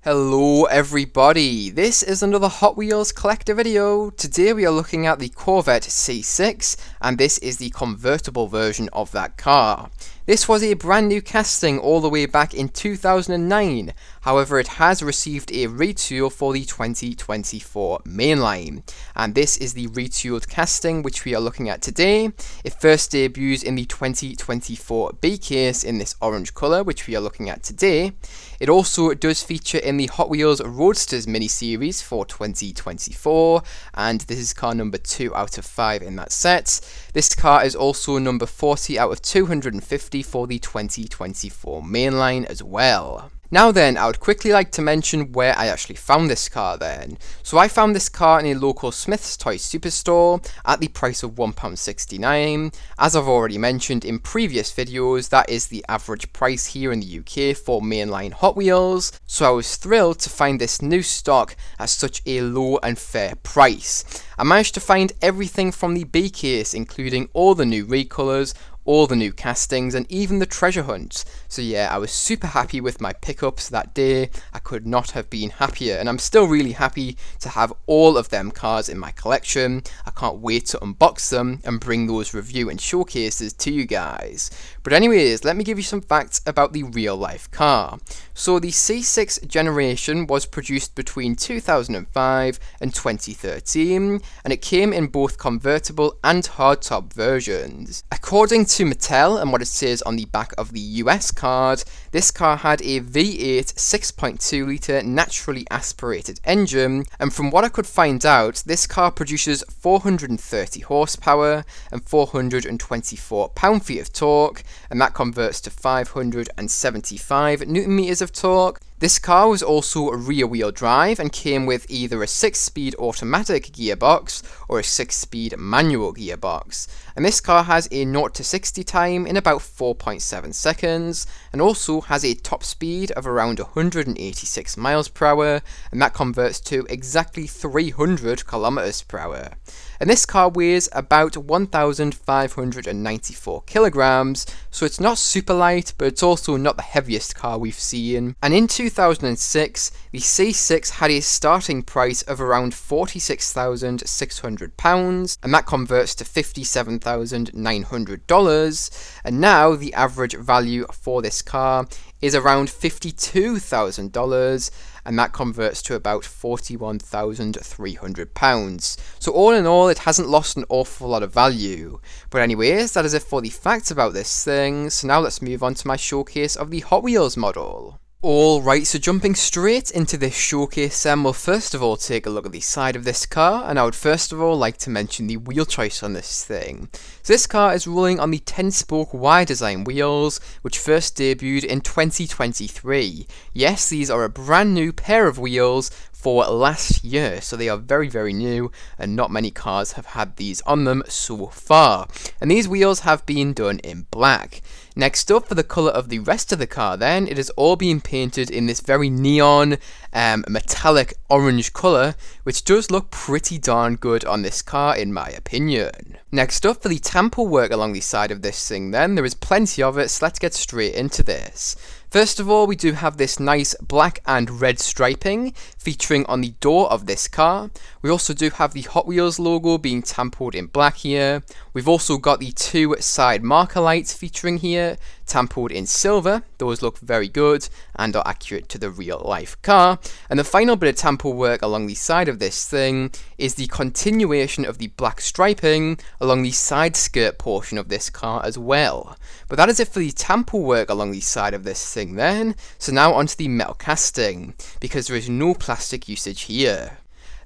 Hello everybody, this is another Hot Wheels collector video. Today we are looking at the Corvette C6 and this is the convertible version of that car. This was a brand new casting all the way back in 2009, however it has received a retool for the 2024 mainline. And this is the retooled casting which we are looking at today. It first debuts in the 2024 B case in this orange colour which we are looking at today. It also does feature in the Hot Wheels Roadsters mini-series for 2024, and this is car number 2 out of 5 in that set. This car is also number 40 out of 250 for the 2024 mainline as well. Now then, I would quickly like to mention where I actually found this car then. So I found this car in a local Smyth's toy superstore at the price of £1.69. As I've already mentioned in previous videos, that is the average price here in the UK for mainline Hot Wheels. So I was thrilled to find this new stock at such a low and fair price. I managed to find everything from the B case, including all the new recolours, all the new castings, and even the treasure hunt. So yeah, I was super happy with my pickups that day. I could not have been happier, and I'm still really happy to have all of them cars in my collection. I can't wait to unbox them and bring those review and showcases to you guys. But anyways, let me give you some facts about the real life car. So the C6 generation was produced between 2005 and 2013, and it came in both convertible and hardtop versions. According to Mattel and what it says on the back of the US card, this car had a V8 6.2 litre naturally aspirated engine, and from what I could find out, this car produces 430 horsepower and 424 pound-feet of torque, and that converts to 575 newton meters of torque. This car was also a rear-wheel drive and came with either a 6-speed automatic gearbox or a 6-speed manual gearbox. And this car has a 0 to 60 time in about 4.7 seconds, and also has a top speed of around 186 miles per hour, and that converts to exactly 300 kilometers per hour. And this car weighs about 1,594 kilograms, so it's not super light, but it's also not the heaviest car we've seen. And in 2006, the C6 had a starting price of around £46,600, and that converts to $57,900. And now the average value for this car is around $52,000, and that converts to about £41,300. So all in all, it hasn't lost an awful lot of value. But anyways, that is it for the facts about this thing. So now let's move on to my showcase of the Hot Wheels model. Alright, so jumping straight into this showcase then, we'll first of all take a look at the side of this car, and I would first of all like to mention the wheel choice on this thing. So this car is rolling on the 10-spoke Y design wheels, which first debuted in 2023. Yes, these are a brand new pair of wheels for last year, so they are very new, and not many cars have had these on them so far. And these wheels have been done in black. Next up, for the colour of the rest of the car then, it is all being painted in this very neon metallic orange colour, which does look pretty darn good on this car in my opinion. Next up, for the tamper work along the side of this thing then, there is plenty of it, so let's get straight into this. First of all, we do have this nice black and red striping featuring on the door of this car. We also do have the Hot Wheels logo being tampered in black here. We've also got the 2 side marker lights featuring here, tampered in silver. Those look very good and are accurate to the real life car. And the final bit of tamper work along the side of this thing is the continuation of the black striping along the side skirt portion of this car as well. But that is it for the tamper work along the side of this thing then. So now onto the metal casting, because there is no plastic usage here.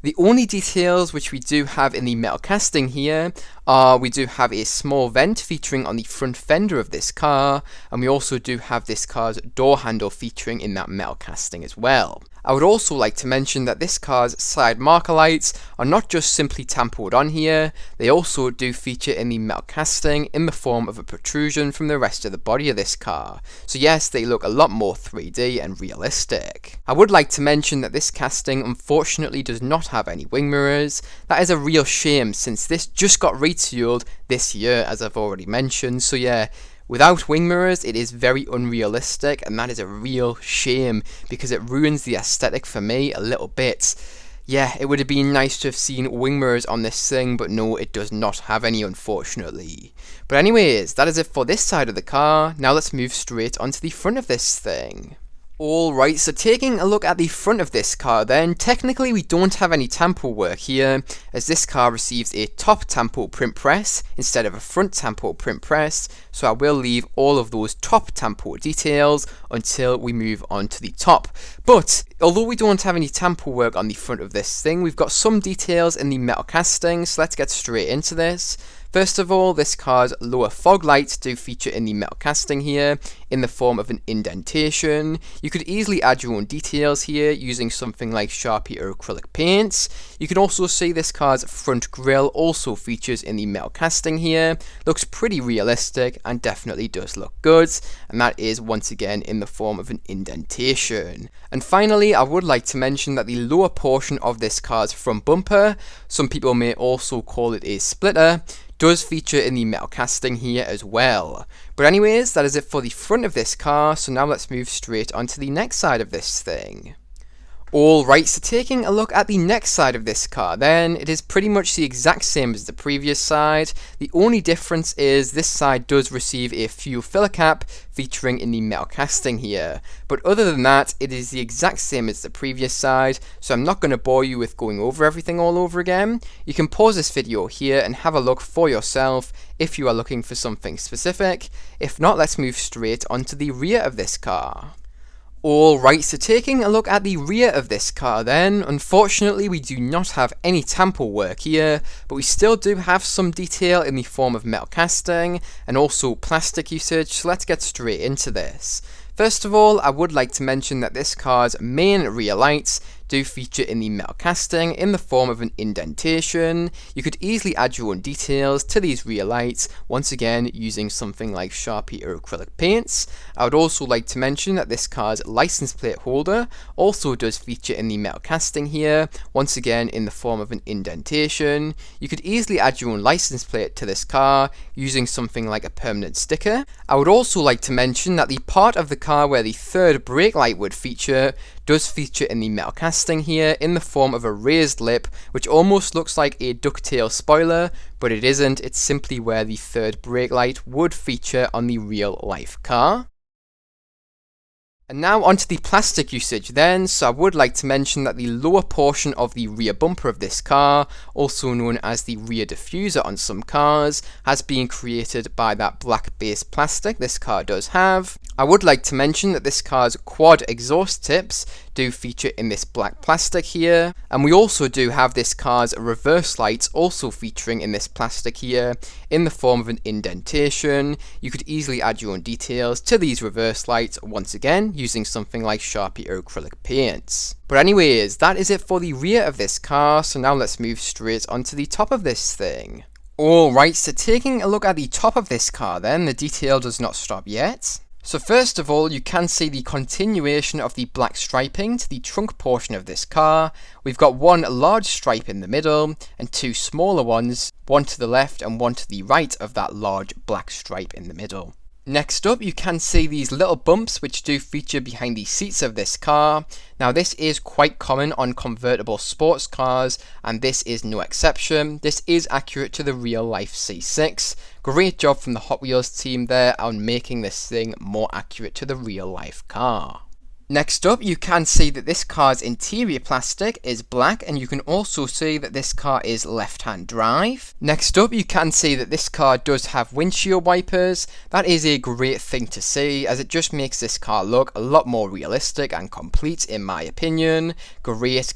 The only details which we do have in the metal casting here are we do have a small vent featuring on the front fender of this car, and we also do have this car's door handle featuring in that metal casting as well. I would also like to mention that this car's side marker lights are not just simply tampered on here, they also do feature in the metal casting in the form of a protrusion from the rest of the body of this car. So yes, they look a lot more 3D and realistic. I would like to mention that this casting unfortunately does not have any wing mirrors. That is a real shame since this just got retooled this year, as I've already mentioned. So yeah, Without wing mirrors, it is very unrealistic, and that is a real shame because it ruins the aesthetic for me a little bit. Yeah, it would have been nice to have seen wing mirrors on this thing, but no, it does not have any, unfortunately. But anyways, that is it for this side of the car. Now let's move straight onto the front of this thing. Alright, so taking a look at the front of this car then, technically we don't have any tampo work here, as this car receives a top tampo print press instead of a front tampo print press, so I will leave all of those top tampo details until we move on to the top. But, although we don't have any tampo work on the front of this thing, we've got some details in the metal casting, so let's get straight into this. First of all, this car's lower fog lights do feature in the metal casting here, in the form of an indentation. You could easily add your own details here using something like Sharpie or acrylic paints. You can also see this car's front grille also features in the metal casting here. Looks pretty realistic and definitely does look good, and that is once again in the form of an indentation. And finally, I would like to mention that the lower portion of this car's front bumper, some people may also call it a splitter, does feature in the metal casting here as well. But anyways, that is it for the front of this car, so now let's move straight onto the next side of this thing. Alright, so taking a look at the next side of this car then, it is pretty much the exact same as the previous side. The only difference is this side does receive a fuel filler cap featuring in the metal casting here. But other than that, it is the exact same as the previous side, so I'm not going to bore you with going over everything all over again. You can pause this video here and have a look for yourself if you are looking for something specific. If not, let's move straight onto the rear of this car. Alright, so taking a look at the rear of this car then, unfortunately we do not have any tampo work here, but we still do have some detail in the form of metal casting and also plastic usage, so let's get straight into this. First of all, I would like to mention that this car's main rear lights do feature in the metal casting in the form of an indentation. You could easily add your own details to these rear lights, once again using something like Sharpie or acrylic paints. I would also like to mention that this car's license plate holder also does feature in the metal casting here, once again in the form of an indentation. You could easily add your own license plate to this car using something like a permanent sticker. I would also like to mention that the part of the car where the third brake light would feature does feature in the metal casting here in the form of a raised lip, which almost looks like a ducktail spoiler, but it isn't. It's simply where the third brake light would feature on the real life car. And now onto the plastic usage then, so I would like to mention that the lower portion of the rear bumper of this car, also known as the rear diffuser on some cars, has been created by that black base plastic this car does have. I would like to mention that this car's quad exhaust tips do feature in this black plastic here, and we also do have this car's reverse lights also featuring in this plastic here in the form of an indentation. You could easily add your own details to these reverse lights once again using something like Sharpie or acrylic paints. But anyways, that is it for the rear of this car, so now let's move straight onto the top of this thing. Alright, so taking a look at the top of this car then, the detail does not stop yet. So first of all, you can see the continuation of the black striping to the trunk portion of this car. We've got one large stripe in the middle and two smaller ones, one to the left and one to the right of that large black stripe in the middle. Next up, you can see these little bumps which do feature behind the seats of this car. Now this is quite common on convertible sports cars, and this is no exception. This is accurate to the real life C6. Great job from the Hot Wheels team there on making this thing more accurate to the real life car. Next up, you can see that this car's interior plastic is black, and you can also see that this car is left-hand drive. Next up, you can see that this car does have windshield wipers. That is a great thing to see, as it just makes this car look a lot more realistic and complete in my opinion. Great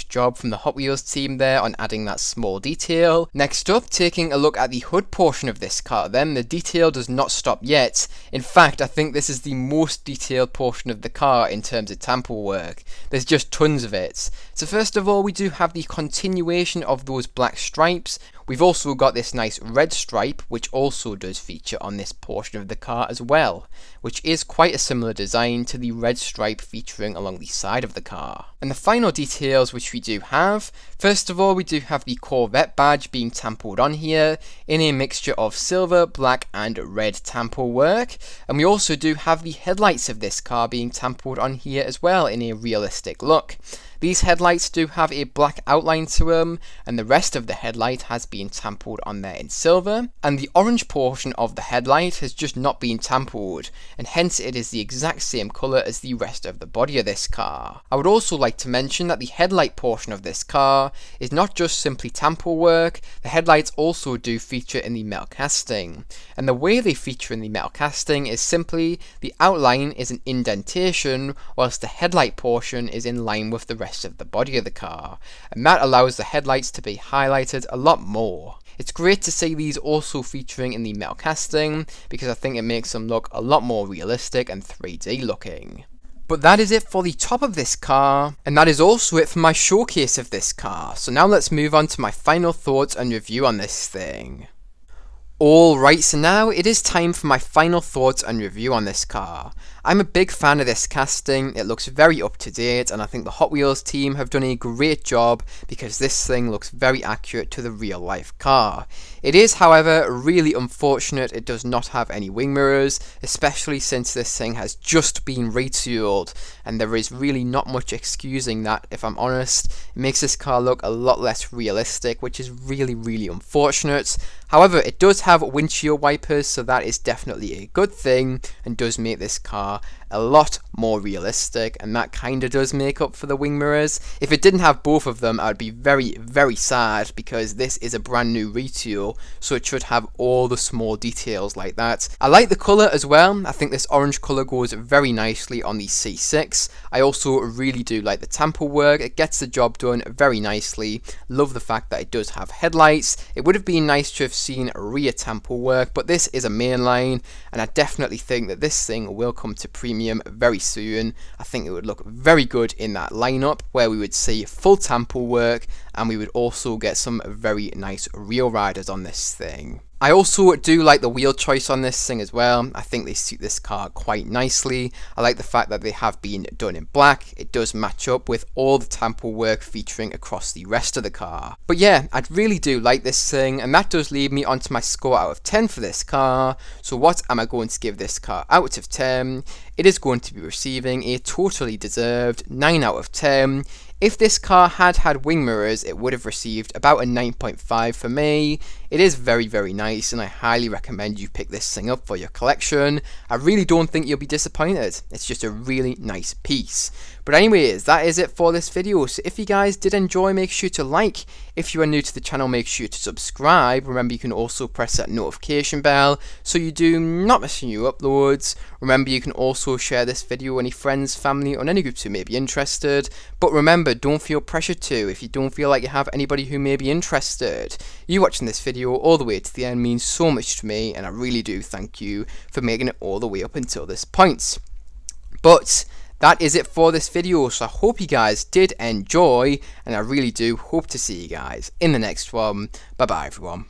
job from the Hot Wheels team there on adding that small detail. Next up, taking a look at the hood portion of this car then, the detail does not stop yet. In fact, I think this is the most detailed portion of the car in terms of tamper work. There's just tons of it. So first of all, we do have the continuation of those black stripes. We've also got this nice red stripe, which also does feature on this portion of the car as well, which is quite a similar design to the red stripe featuring along the side of the car. And the final details which we do have, first of all, we do have the Corvette badge being tampered on here in a mixture of silver, black and red tamper work. And we also do have the headlights of this car being tampered on here as well in a realistic look. These headlights do have a black outline to them, and the rest of the headlight has been tampered on there in silver, and the orange portion of the headlight has just not been tampered, and hence it is the exact same colour as the rest of the body of this car. I would also like to mention that the headlight portion of this car is not just simply tamper work, the headlights also do feature in the metal casting, and the way they feature in the metal casting is simply the outline is an indentation, whilst the headlight portion is in line with the rest of the body of the car, and that allows the headlights to be highlighted a lot more. It's great to see these also featuring in the metal casting because I think it makes them look a lot more realistic and 3D looking. But that is it for the top of this car, and that is also it for my showcase of this car. So now let's move on to my final thoughts and review on this thing. Alright, so now it is time for my final thoughts and review on this car. I'm a big fan of this casting, it looks very up to date, and I think the Hot Wheels team have done a great job because this thing looks very accurate to the real life car. It is, however, really unfortunate it does not have any wing mirrors, especially since this thing has just been retooled, and there is really not much excusing that, if I'm honest. It makes this car look a lot less realistic, which is really unfortunate. However, it does have windshield wipers, so that is definitely a good thing and does make this car a lot more realistic, and that kinda does make up for the wing mirrors. If it didn't have both of them, I would be very sad because this is a brand new retool, so it should have all the small details like that. I like the colour as well. I think this orange colour goes very nicely on the C6. I also really do like the tamper work. It gets the job done very nicely. Love the fact that it does have headlights. It would have been nice to have seen rear tamper work, but this is a mainline, and I definitely think that this thing will come to premium very soon. I think it would look very good in that lineup where we would see full tamper work, and we would also get some very nice real riders on this thing. I also do like the wheel choice on this thing as well. I think they suit this car quite nicely. I like the fact that they have been done in black. It does match up with all the tamper work featuring across the rest of the car. But yeah, I really do like this thing, and that does lead me onto my score out of 10 for this car. So what am I going to give this car out of 10? It is going to be receiving a totally deserved 9 out of 10. If this car had wing mirrors, it would have received about a 9.5 for me. It is very nice, and I highly recommend you pick this thing up for your collection. I really don't think you'll be disappointed. It's just a really nice piece. But anyways, that is it for this video. So if you guys did enjoy, make sure to like. If you are new to the channel, make sure to subscribe. Remember, you can also press that notification bell so you do not miss new uploads. Remember, you can also share this video with any friends, family, or any groups who may be interested. But remember, don't feel pressured to if you don't feel like you have anybody who may be interested. You watching this video all the way to the end means so much to me, and I really do thank you for making it all the way up until this point. But that is it for this video, so I hope you guys did enjoy, and I really do hope to see you guys in the next one. Bye bye everyone.